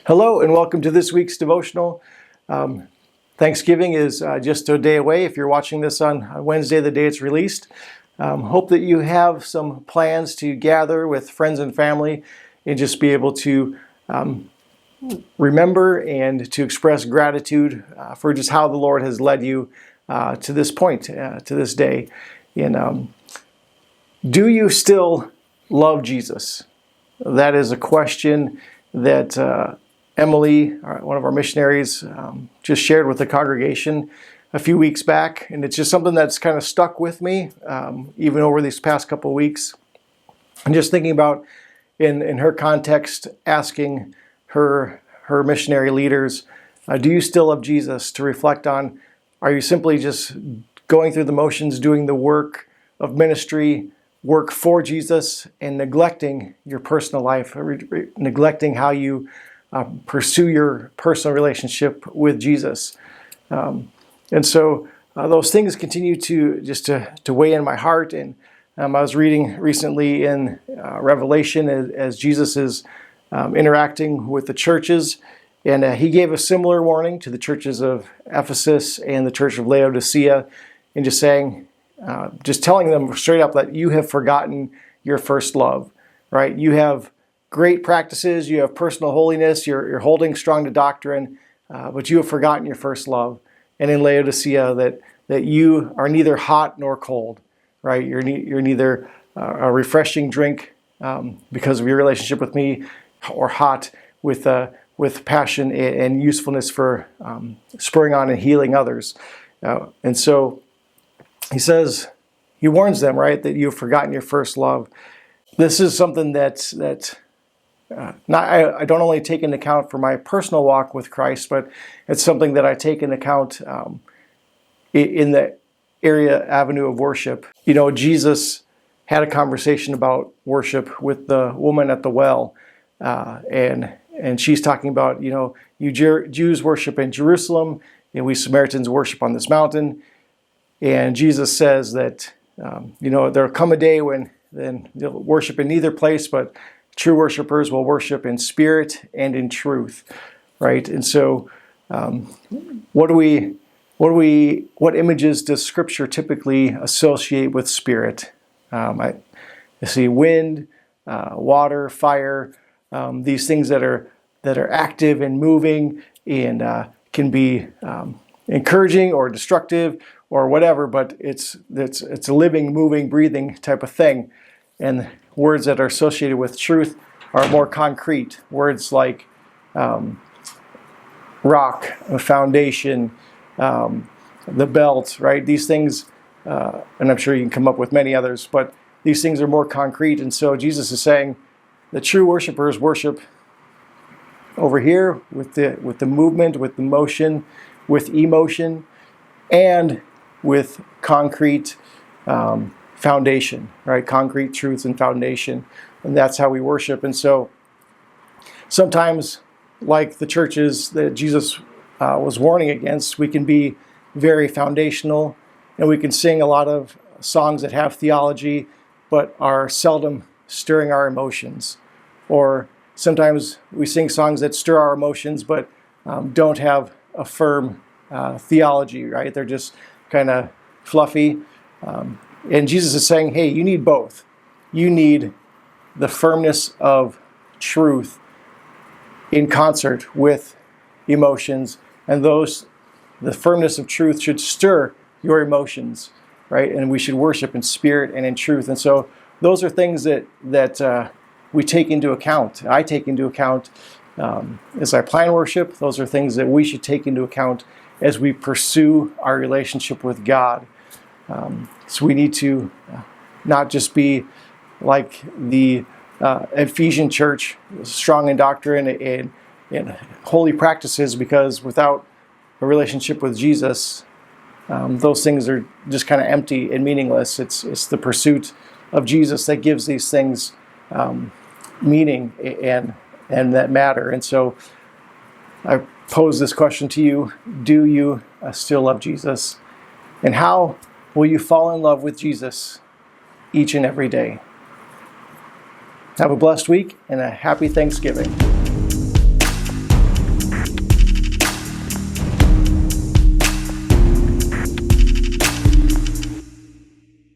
Hello and welcome to this week's devotional. Thanksgiving is just a day away if you're watching this on Wednesday, the day it's released. Hope that you have some plans to gather with friends and family and just be able to remember and to express gratitude for just how the Lord has led you to this point, to this day. And do you still love Jesus? That is a question that Emily, one of our missionaries, just shared with the congregation a few weeks back, and it's just something that's kind of stuck with me even over these past couple of weeks. And just thinking about, in her context, asking her missionary leaders, do you still love Jesus? To reflect on, are you simply just going through the motions, doing the work of ministry, work for Jesus, and neglecting your personal life, neglecting how you pursue your personal relationship with Jesus. And so those things continue to weigh in my heart. And I was reading recently in Revelation as Jesus is interacting with the churches, and he gave a similar warning to the churches of Ephesus and the church of Laodicea, and just saying, just telling them straight up that you have forgotten your first love, right? You have great practices, you have personal holiness, you're holding strong to doctrine, but you have forgotten your first love. And in Laodicea, that you are neither hot nor cold, right? You're neither a refreshing drink because of your relationship with me, or hot with passion and usefulness for spurring on and healing others. And so he says, he warns them, right, that you have forgotten your first love. This is something that I don't only take into account for my personal walk with Christ, but it's something that I take into account in the avenue of worship. You know, Jesus had a conversation about worship with the woman at the well, and she's talking about, you Jews worship in Jerusalem, and we Samaritans worship on this mountain. And Jesus says that, there'll come a day when then they'll worship in neither place, but true worshipers will worship in spirit and in truth, right? And so, what images does Scripture typically associate with spirit? I see wind, water, fire, these things that are active and moving and can be encouraging or destructive or whatever, but it's a living, moving, breathing type of thing. And words that are associated with truth are more concrete. Words like rock, foundation, the belt, right? These things, and I'm sure you can come up with many others, but these things are more concrete. And so Jesus is saying the true worshipers worship over here with the movement, with the motion, with emotion, and with concrete foundation, right? Concrete truth and foundation. And that's how we worship. And so sometimes, like the churches that Jesus was warning against, we can be very foundational, and we can sing a lot of songs that have theology, but are seldom stirring our emotions. Or sometimes we sing songs that stir our emotions, but don't have a firm theology, right? They're just kind of fluffy. And Jesus is saying, hey, you need both. You need the firmness of truth in concert with emotions, and the firmness of truth should stir your emotions, right? And we should worship in spirit and in truth. And so those are things that we take into account. I take into account as I plan worship. Those are things that we should take into account as we pursue our relationship with God. So we need to not just be like the Ephesian church, strong in doctrine and holy practices, because without a relationship with Jesus, those things are just kind of empty and meaningless. It's the pursuit of Jesus that gives these things meaning and that matter. And so I pose this question to you: do you still love Jesus? And how will you fall in love with Jesus each and every day? Have a blessed week and a happy Thanksgiving.